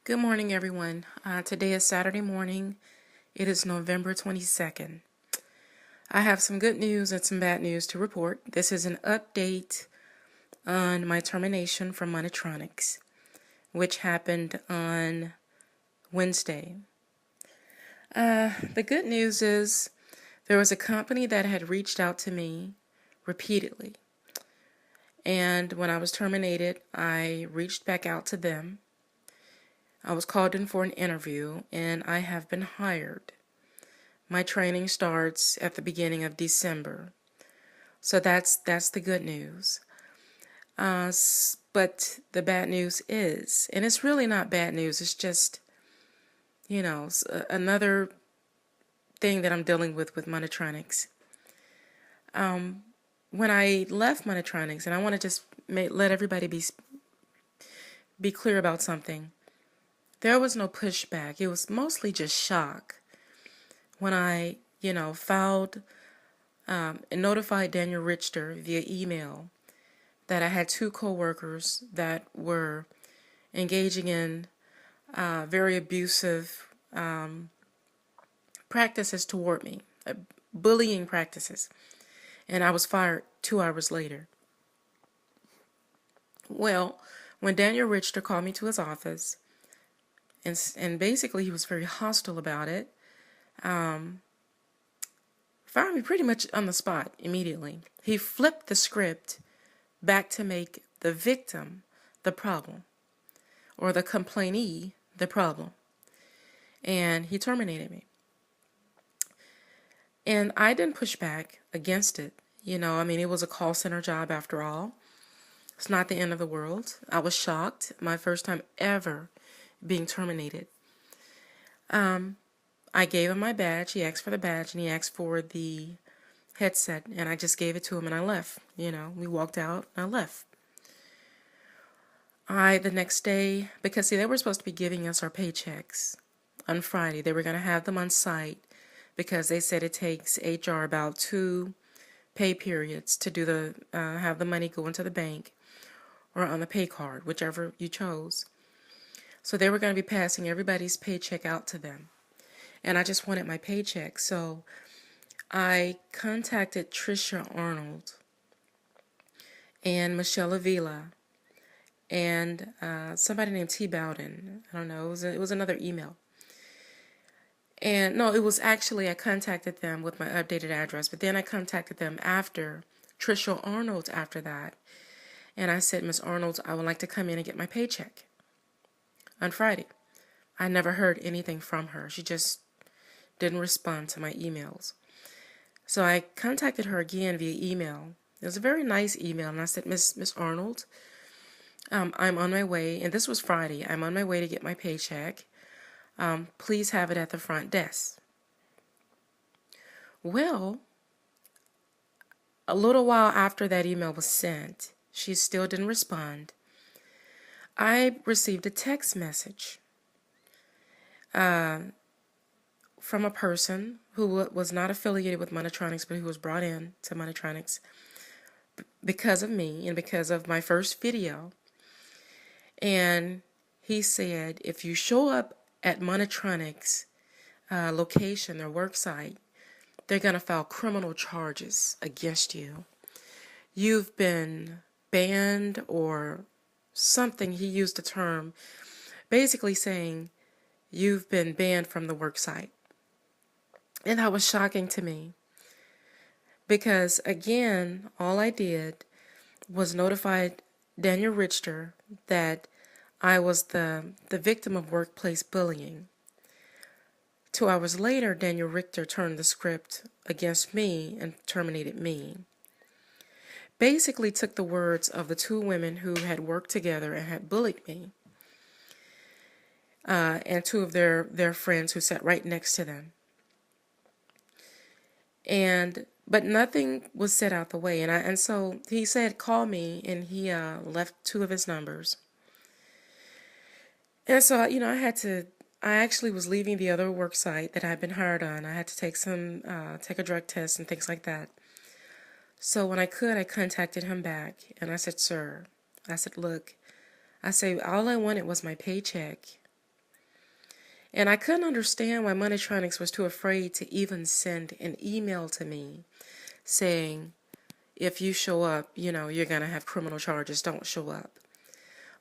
Good morning, everyone. Today is Saturday morning. It is November 22nd. I have some good news and some bad news to report. This is an update on my termination from Monitronics, which happened on Wednesday. The good news is there was a company that had reached out to me repeatedly. And when I was terminated, I reached back out to them. I was called in for an interview, and I have been hired. My training starts at the beginning of December. So that's the good news. But the bad news is, and it's really not bad news, it's just, another thing that I'm dealing with Monitronics. When I left Monitronics, and I want to just let everybody be clear about something. There was no pushback. It was mostly just shock when I, filed and notified Daniel Richter via email that I had two coworkers that were engaging in very abusive practices toward me, bullying practices, and I was fired 2 hours later. Well, when Daniel Richter called me to his office, and basically he was very hostile about it, fired me pretty much on the spot immediately. He flipped the script back to make the victim the problem, or the complainee the problem, and he terminated me. And I didn't push back against it. It was a call center job after all. It's not the end of the world. I was shocked. My first time ever being terminated. I gave him my badge. He asked for the badge, and he asked for the headset, and I just gave it to him, and I left. We walked out, and I left. The next day, because they were supposed to be giving us our paychecks on Friday. They were going to have them on site because they said it takes HR about 2 pay periods to do have the money go into the bank or on the pay card, whichever you chose. So they were going to be passing everybody's paycheck out to them. And I just wanted my paycheck. So I contacted Trisha Arnold and Michelle Avila and somebody named T. Bowden. I don't know. It was another email. And no, it was actually, I contacted them with my updated address. But then I contacted them after, Trisha Arnold after that. And I said, Miss Arnold, I would like to come in and get my paycheck on Friday. I never heard anything from her. She just didn't respond to my emails. So I contacted her again via email. It was a very nice email, and I said, Miss Arnold, I'm on my way, and this was Friday. I'm on my way to get my paycheck. Please have it at the front desk. Well, a little while after that email was sent, she still didn't respond. I received a text message from a person who was not affiliated with Monitronics, but who was brought in to Monitronics because of me and because of my first video. And he said, if you show up at Monitronics location, their work site, they're going to file criminal charges against you. You've been banned or something. He used the term basically saying you've been banned from the work site. And that was shocking to me because, again, all I did was notify Daniel Richter that I was the victim of workplace bullying. 2 hours later, Daniel Richter turned the script against me and terminated me. Basically took the words of the two women who had worked together and had bullied me, and two of their friends who sat right next to them. But nothing was said out the way, and so he said, call me, and he left 2 of his numbers. And so, I actually was leaving the other work site that I had been hired on. I had to take a drug test and things like that. So when I could, I contacted him back, and I said, sir, look, all I wanted was my paycheck. And I couldn't understand why Monitronics was too afraid to even send an email to me saying, if you show up, you're going to have criminal charges. Don't show up.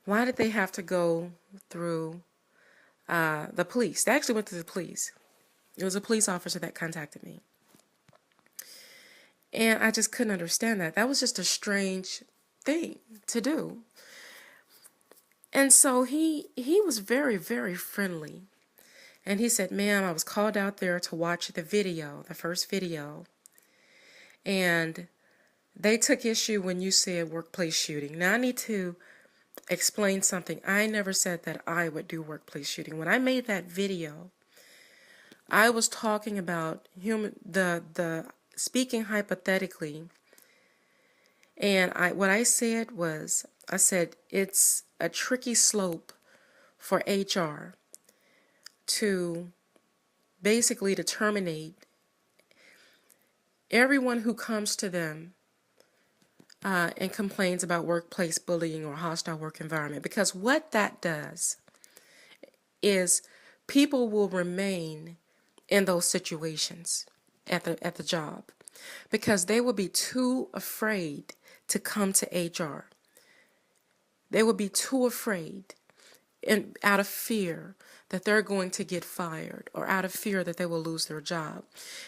Why did they have to go through the police? They actually went to the police. It was a police officer that contacted me. And I just couldn't understand that. That was just a strange thing to do. And so he was very, very friendly. And he said, ma'am, I was called out there to watch the video, the first video. And they took issue when you said workplace shooting. Now I need to explain something. I never said that I would do workplace shooting. When I made that video, I was talking about the speaking hypothetically, and what I said was, I said it's a tricky slope for HR to basically to terminate everyone who comes to them and complains about workplace bullying or hostile work environment, because what that does is people will remain in those situations at the job because they will be too afraid to come to HR. They will be too afraid and out of fear that they're going to get fired or out of fear that they will lose their job.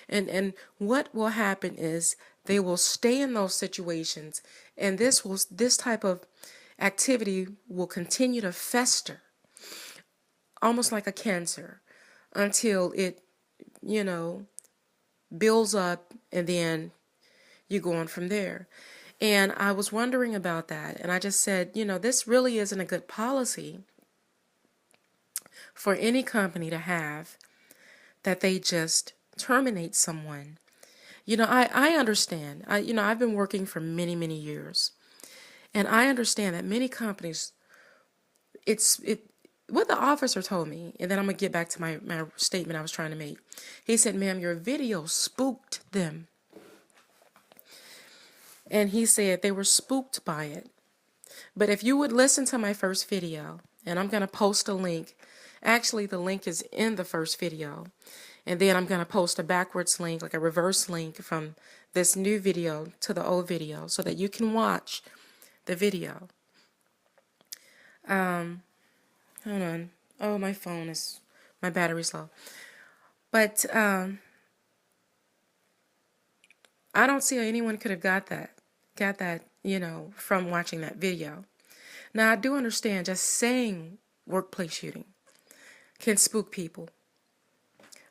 And what will happen is they will stay in those situations, and this type of activity will continue to fester almost like a cancer until it builds up, and then you go on from there. And I was wondering about that, and I just said, this really isn't a good policy for any company to have, that they just terminate someone. I understand. I've been working for many, many years, and I understand that many companies, what the officer told me, and then I'm going to get back to my statement I was trying to make. He said, ma'am, your video spooked them. And he said they were spooked by it. But if you would listen to my first video, and I'm going to post a link. Actually, the link is in the first video. And then I'm going to post a backwards link, like a reverse link from this new video to the old video so that you can watch the video. Hold on. Oh, my battery's low. But I don't see how anyone could have got that, from watching that video. Now, I do understand just saying workplace shooting can spook people.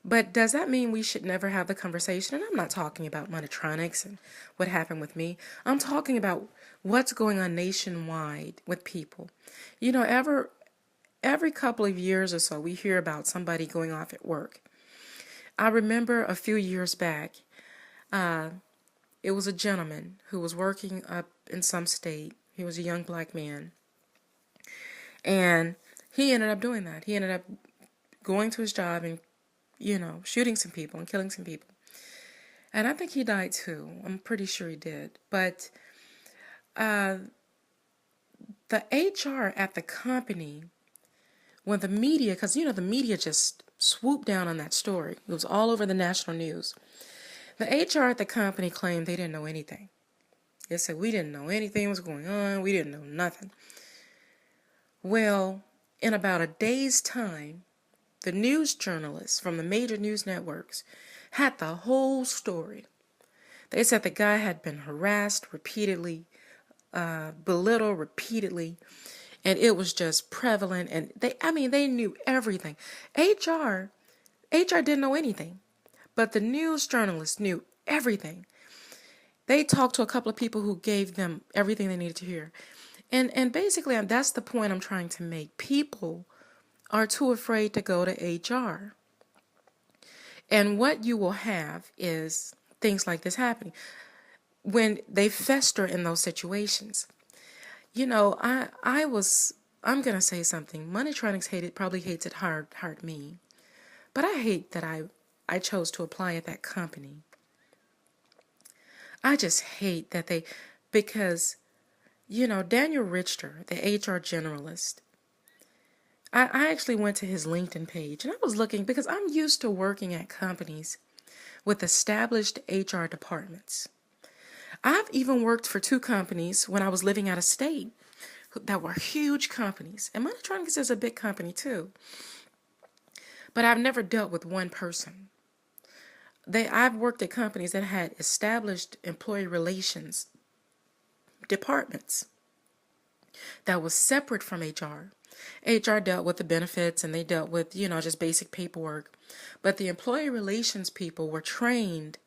But does that mean we should never have the conversation? And I'm not talking about Monitronics and what happened with me. I'm talking about what's going on nationwide with people. Every couple of years or so, we hear about somebody going off at work. I remember a few years back, it was a gentleman who was working up in some state. He was a young black man. And he ended up doing that. He ended up going to his job and, shooting some people and killing some people. And I think he died too. I'm pretty sure he did. But the HR at the company, when the media, because, the media just swooped down on that story. It was all over the national news. The HR at the company claimed they didn't know anything. They said, we didn't know anything was going on. We didn't know nothing. Well, in about a day's time, the news journalists from the major news networks had the whole story. They said the guy had been harassed repeatedly, belittled repeatedly, and it was just prevalent. And they knew everything. HR didn't know anything, but the news journalists knew everything. They talked to a couple of people who gave them everything they needed to hear. And basically, that's the point I'm trying to make. People are too afraid to go to HR. And what you will have is things like this happening when they fester in those situations. I'm going to say something. Monitronics probably hates it hard me. But I hate that I chose to apply at that company. I just hate that because Daniel Richter, the HR generalist, I actually went to his LinkedIn page and I was looking because I'm used to working at companies with established HR departments. I've even worked for two companies when I was living out of state that were huge companies. And Monitronics is a big company too. But I've never dealt with one person. I've worked at companies that had established employee relations departments that was separate from HR. HR dealt with the benefits and they dealt with, just basic paperwork. But the employee relations people were trained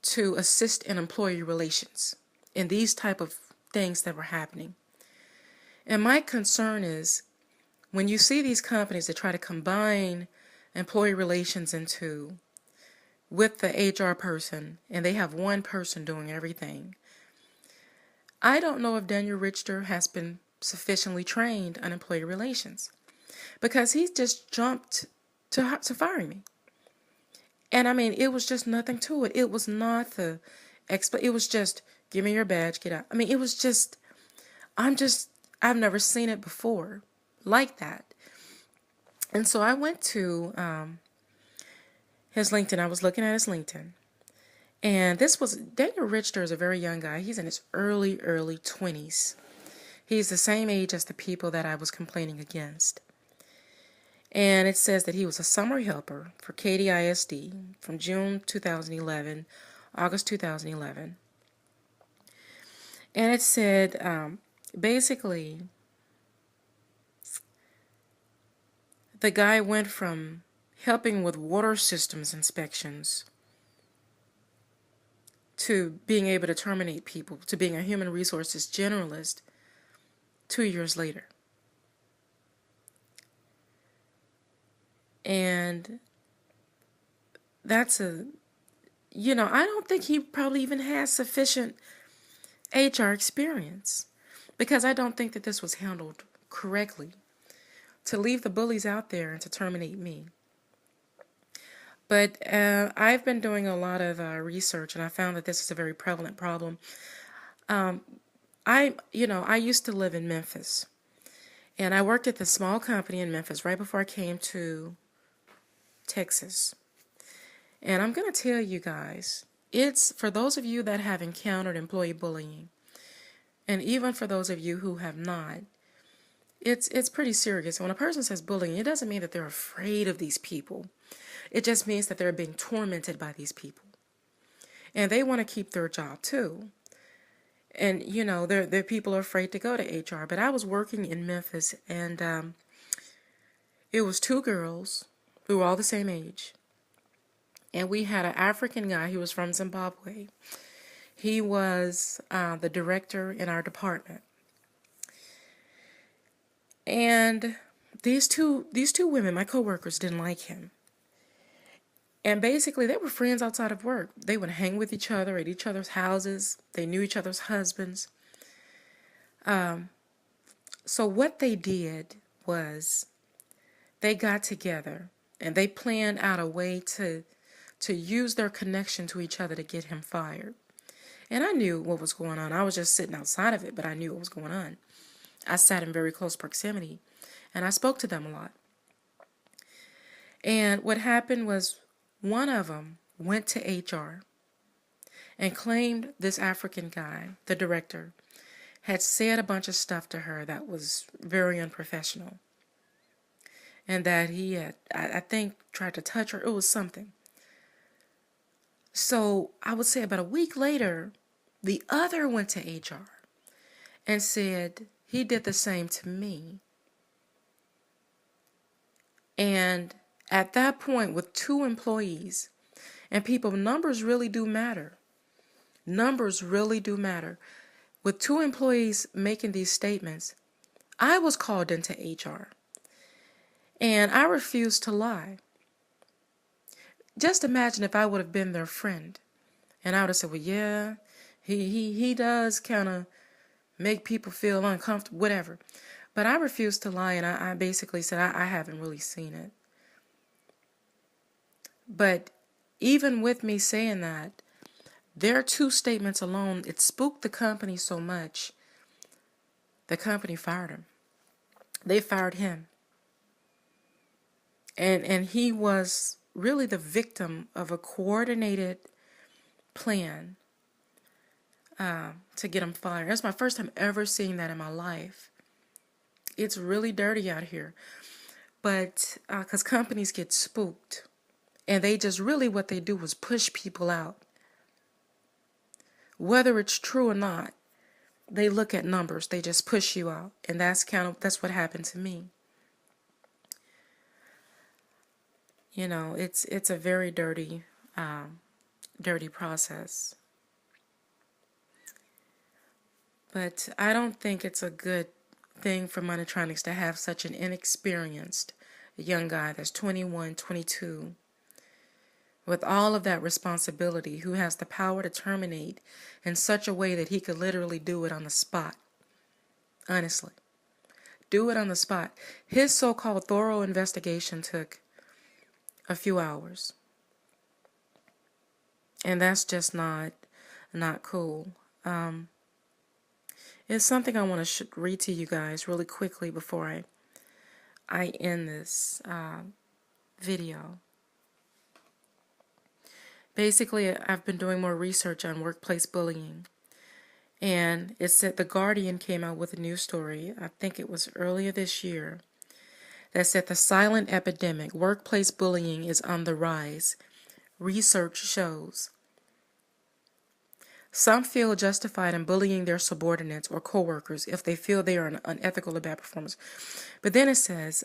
to assist in employee relations in these type of things that were happening. And my concern is when you see these companies that try to combine employee relations with the HR person and they have one person doing everything. I don't know if Daniel Richter has been sufficiently trained on employee relations because he's just jumped to firing me. And I mean, it was just nothing to it. It was not it was just, give me your badge, get out. I mean, it was just, I've never seen it before like that. And so I went to his LinkedIn. I was looking at his LinkedIn. And Daniel Richter is a very young guy. He's in his early 20s. He's the same age as the people that I was complaining against. And it says that he was a summer helper for KDISD from June 2011, August 2011. And it said, basically, the guy went from helping with water systems inspections to being able to terminate people, to being a human resources generalist 2 years later. And that's I don't think he probably even has sufficient HR experience because I don't think that this was handled correctly to leave the bullies out there and to terminate me. But I've been doing a lot of research, and I found that this is a very prevalent problem. I used to live in Memphis, and I worked at this small company in Memphis right before I came to Texas. And I'm going to tell you guys, it's for those of you that have encountered employee bullying, and even for those of you who have not, it's pretty serious. When a person says bullying, it doesn't mean that they're afraid of these people. It just means that they're being tormented by these people. And they want to keep their job too. And, their people are afraid to go to HR. But I was working in Memphis, and it was two girls who were all the same age. And we had an African guy who was from Zimbabwe. He was the director in our department. And these two women, my coworkers, didn't like him. And basically, they were friends outside of work. They would hang with each other at each other's houses. They knew each other's husbands. So what they did was they got together and they planned out a way to use their connection to each other to get him fired. And I knew what was going on. I was just sitting outside of it, but I knew what was going on. I sat in very close proximity, and I spoke to them a lot. And what happened was one of them went to HR and claimed this African guy, the director, had said a bunch of stuff to her that was very unprofessional. And that he had, I think, tried to touch her. It was something. So I would say about a week later, the other went to HR and said he did the same to me. And at that point, with two employees, and people, numbers really do matter. Numbers really do matter. With two employees making these statements, I was called into HR. And I refused to lie. Just imagine if I would have been their friend. And I would have said, well, yeah, he does kind of make people feel uncomfortable, whatever. But I refused to lie, and I basically said, I haven't really seen it. But even with me saying that, their two statements alone, it spooked the company so much, the company fired him. They fired him. And he was really the victim of a coordinated plan to get him fired. That's my first time ever seeing that in my life. It's really dirty out here. But because companies get spooked, and they just really what they do is push people out. Whether it's true or not, they look at numbers. They just push you out, and that's what happened to me. You know, it's a very dirty process. But I don't think it's a good thing for Monitronics to have such an inexperienced young guy that's 21, 22, with all of that responsibility, who has the power to terminate in such a way that he could literally do it on the spot. Honestly. Do it on the spot. His so-called thorough investigation took a few hours. And that's just not cool. It's something I want to read to you guys really quickly before I end this video. Basically, I've been doing more research on workplace bullying. And it said The Guardian came out with a news story, I think it was earlier this year, that said the silent epidemic, workplace bullying, is on the rise. Research shows. Some feel justified in bullying their subordinates or coworkers if they feel they are unethical or bad performers. But then it says,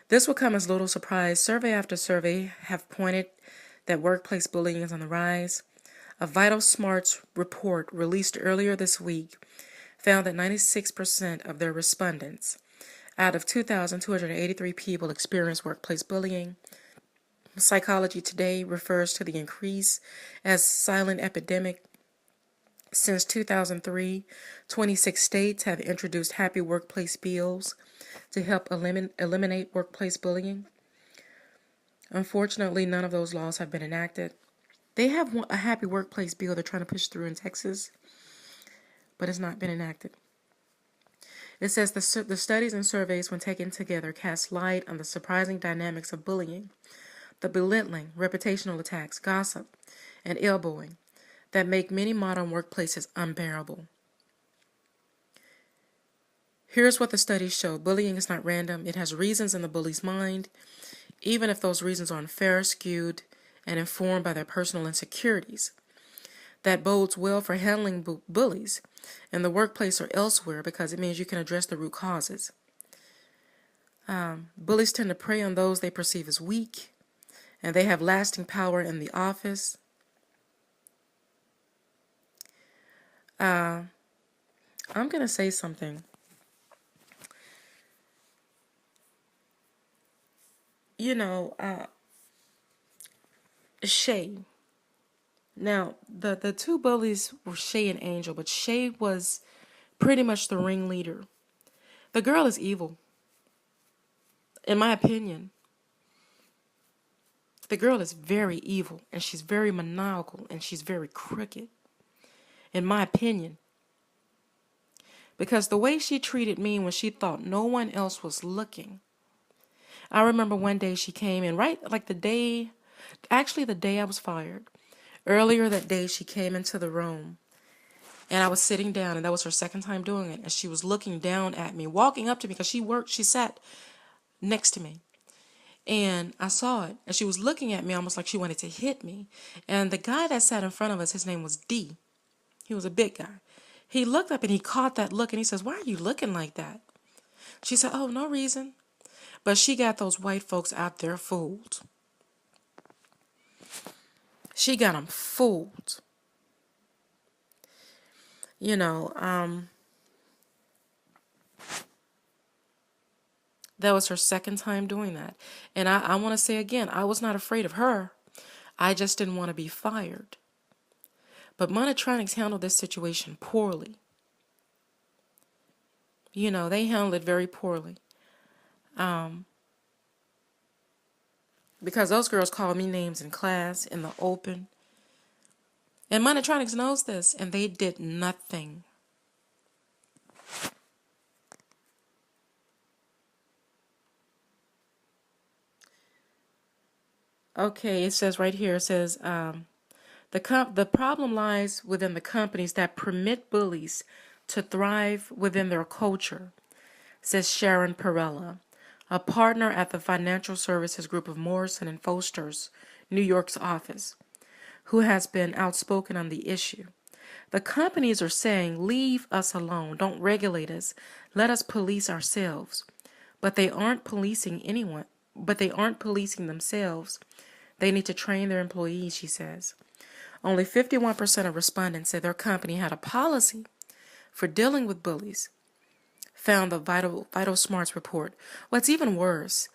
this will come as little surprise. Survey after survey have pointed that workplace bullying is on the rise. A Vital Smarts report released earlier this week found that 96% of their respondents, out of 2,283 people, experienced workplace bullying. Psychology Today refers to the increase as silent epidemic. Since 2003, 26 states have introduced happy workplace bills to help eliminate workplace bullying. Unfortunately, none of those laws have been enacted. They have a happy workplace bill they're trying to push through in Texas, but it's not been enacted. It says the studies and surveys, when taken together, cast light on the surprising dynamics of bullying, the belittling, reputational attacks, gossip, and elbowing that make many modern workplaces unbearable. Here's what the studies show. Bullying is not random. It has reasons in the bully's mind, even if those reasons are unfair, skewed, and informed by their personal insecurities. That bodes well for handling bullies in the workplace or elsewhere, because it means you can address the root causes. Bullies tend to prey on those they perceive as weak, and they have lasting power in the office. I'm going to say something. You know, Shay. Now, the two bullies were Shay and Angel, but Shay was pretty much the ringleader. The girl is evil. In my opinion, the girl is very evil, and she's very maniacal, and she's very crooked. In my opinion. Because the way she treated me when she thought no one else was looking. I remember one day she came in, right like the day I was fired. Earlier that day, she came into the room, and I was sitting down, and that was her second time doing it, and she was looking down at me, walking up to me, because she sat next to me, and I saw it, and she was looking at me almost like she wanted to hit me, and the guy that sat in front of us, his name was D. He was a big guy. He looked up, and he caught that look, and he says, "Why are you looking like that?" She said, "Oh, no reason." But she got those white folks out there fooled. She got them fooled. You know, that was her second time doing that. And I want to say again, I was not afraid of her. I just didn't want to be fired. But Monitronics handled this situation poorly. You know, they handled it very poorly. Because those girls called me names in class, in the open. And Monitronics knows this, and they did nothing. Okay, it says right here, it says the problem lies within the companies that permit bullies to thrive within their culture, says Sharon Perella, a partner at the financial services group of Morrison and Foster's New York's office, who has been outspoken on the issue. The companies are saying, leave us alone, don't regulate us, let us police ourselves. But they aren't policing anyone, but they aren't policing themselves. They need to train their employees, she says. Only 51% of respondents said their company had a policy for dealing with bullies, found the Vital Smarts report. What's even worse,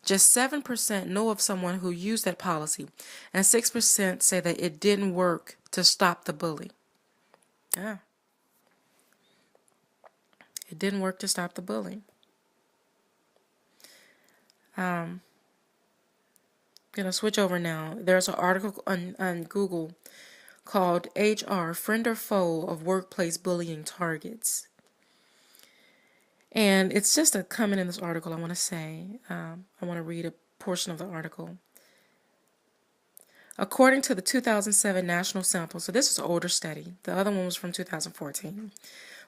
just 7% know of someone who used that policy, and 6% say that it didn't work to stop the bully. Yeah. It didn't work to stop the bully. I'm going to switch over now. There's an article on Google called HR Friend or Foe of Workplace Bullying Targets. And it's just a comment in this article I want to say. I want to read a portion of the article. According to the 2007 national sample, so this is an older study. The other one was from 2014.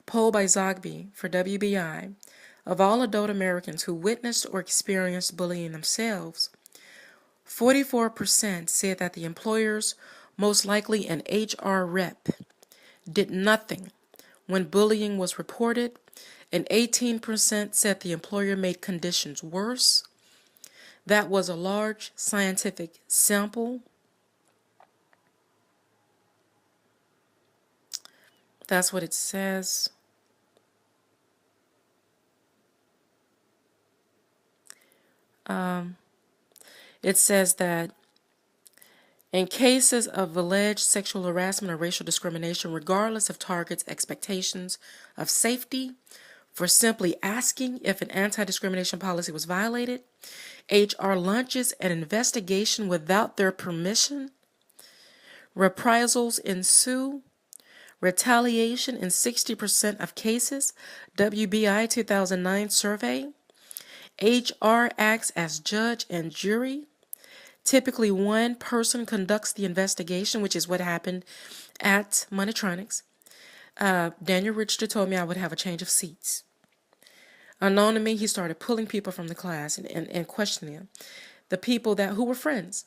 Poll by Zogby for WBI. Of all adult Americans who witnessed or experienced bullying themselves, 44% said that the employers, most likely an HR rep, did nothing when bullying was reported, and 18% said the employer made conditions worse. That was a large scientific sample. That's what it says. It says that in cases of alleged sexual harassment or racial discrimination, regardless of targets' expectations of safety, for simply asking if an anti-discrimination policy was violated, HR launches an investigation without their permission. Reprisals ensue. Retaliation in 60% of cases. WBI 2009 survey. HR acts as judge and jury. Typically, one person conducts the investigation, which is what happened at Monitronics. Daniel Richter told me I would have a change of seats. Unknown to me, he started pulling people from the class and questioning them, the people who were friends.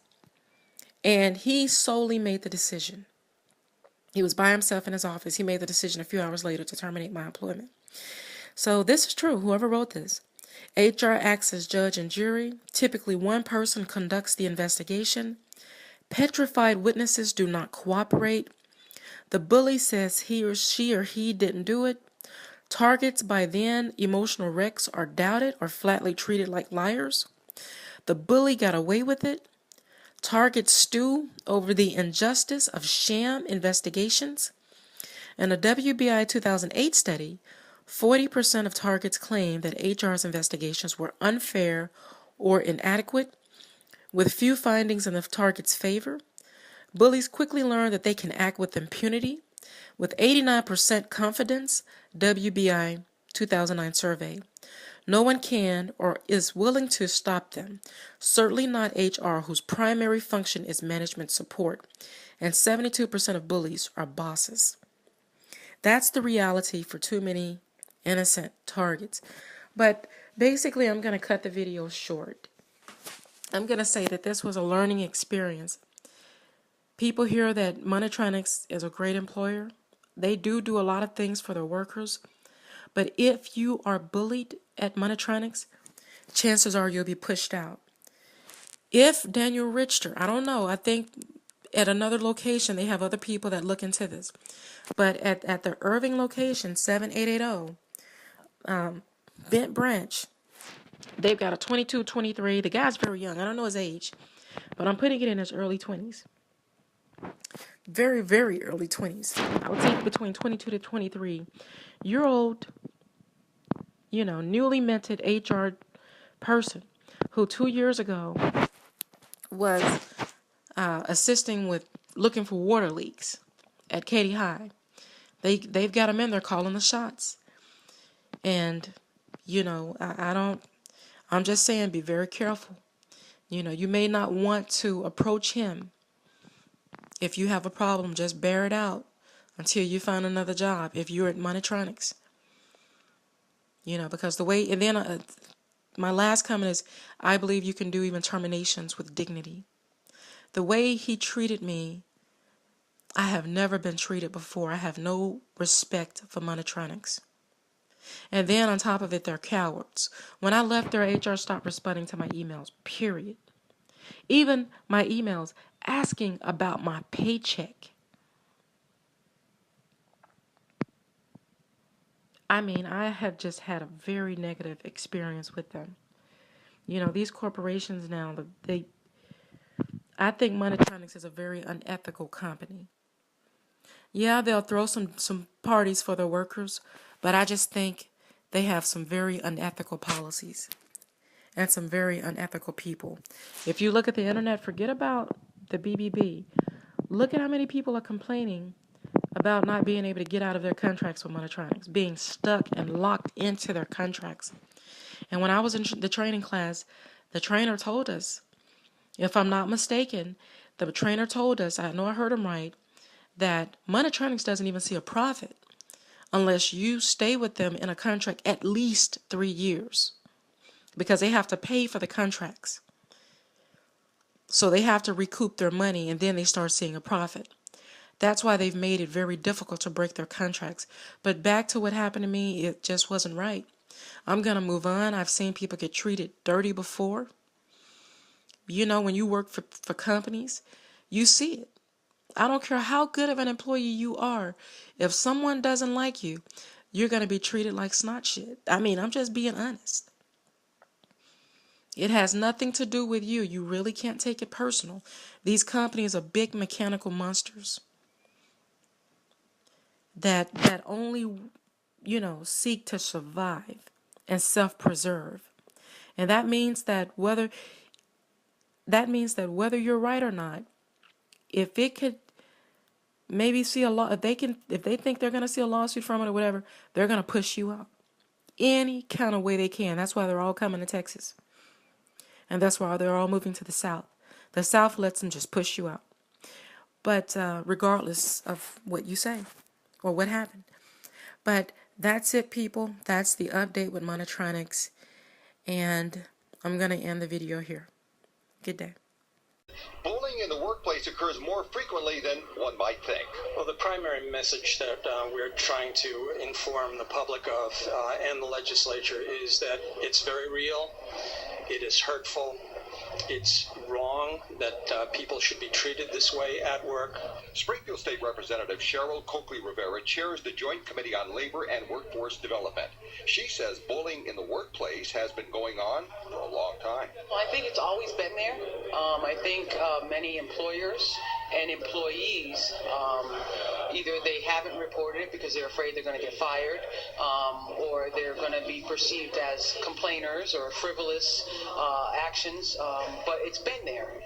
And he solely made the decision. He was by himself in his office. He made the decision a few hours later to terminate my employment. So this is true, whoever wrote this. HR acts as judge and jury. Typically, one person conducts the investigation. Petrified witnesses do not cooperate. The bully says he or she didn't do it. Targets by then emotional wrecks are doubted or flatly treated like liars. The bully got away with it. Targets stew over the injustice of sham investigations. In a WBI 2008 study, 40% of targets claimed that HR's investigations were unfair or inadequate, with few findings in the target's favor. Bullies quickly learn that they can act with impunity. With 89% confidence, WBI 2009 survey. No one can or is willing to stop them, certainly not HR, whose primary function is management support, and 72% of bullies are bosses. That's the reality for too many innocent targets. But basically, I'm going to cut the video short. I'm going to say that this was a learning experience. People hear that Monitronics is a great employer. They do a lot of things for their workers. But if you are bullied at Monitronics, chances are you'll be pushed out. If Daniel Richter, I don't know, I think at another location they have other people that look into this. But at the Irving location, 7880, Bent Branch, they've got a 22, 23. The guy's very young. I don't know his age, but I'm putting it in his early 20s. Very, very early 20s. I would say between 22 to 23-year-old, newly minted HR person who 2 years ago was assisting with looking for water leaks at Katy High. They've got him in there calling the shots. And, I'm just saying, be very careful. You know, you may not want to approach him. If you have a problem, just bear it out until you find another job if you're at Monitronics. You know, because the way, and then my last comment is, I believe you can do even terminations with dignity. The way he treated me, I have never been treated before. I have no respect for Monitronics. And then on top of it, they're cowards. When I left there, HR stopped responding to my emails, period. Even my emails asking about my paycheck. I mean, I have just had a very negative experience with them. You know, these corporations now, I think Monitronics is a very unethical company. Yeah, they'll throw some parties for their workers, but I just think they have some very unethical policies and some very unethical people. If you look at the internet, forget about the BBB. Look at how many people are complaining about not being able to get out of their contracts with Monitronics, being stuck and locked into their contracts. And when I was in the training class, the trainer told us, if I'm not mistaken, the trainer told us, I know I heard him right, that Monitronics doesn't even see a profit unless you stay with them in a contract at least 3 years, because they have to pay for the contracts. So they have to recoup their money, and then they start seeing a profit. That's why they've made it very difficult to break their contracts. But back to what happened to me, it just wasn't right. I'm going to move on. I've seen people get treated dirty before. You know, when you work for companies, you see it. I don't care how good of an employee you are. If someone doesn't like you, you're going to be treated like snot shit. I mean, I'm just being honest. It has nothing to do with you. You really can't take it personal. These companies are big mechanical monsters that only, you know, seek to survive and self-preserve. And that means that whether you're right or not, if it could maybe see a law, if they think they're going to see a lawsuit from it or whatever, they're going to push you out any kind of way they can. That's why they're all coming to Texas. And that's why they're all moving to the South. The South lets them just push you out. But regardless of what you say or what happened. But that's it, people. That's the update with Monitronics. And I'm going to end the video here. Good day. Bullying in the workplace occurs more frequently than one might think. Well, the primary message that we're trying to inform the public of and the legislature is that it's very real, it is hurtful, it's wrong that people should be treated this way at work. Springfield State Representative Cheryl Coakley-Rivera chairs the Joint Committee on Labor and Workforce Development. She says bullying in the workplace has been going on for a long time. Well, I think it's always been there. I think many employers and employees, either they haven't reported it because they're afraid they're going to get fired, or they're going to be perceived as complainers or frivolous actions, but it's been there.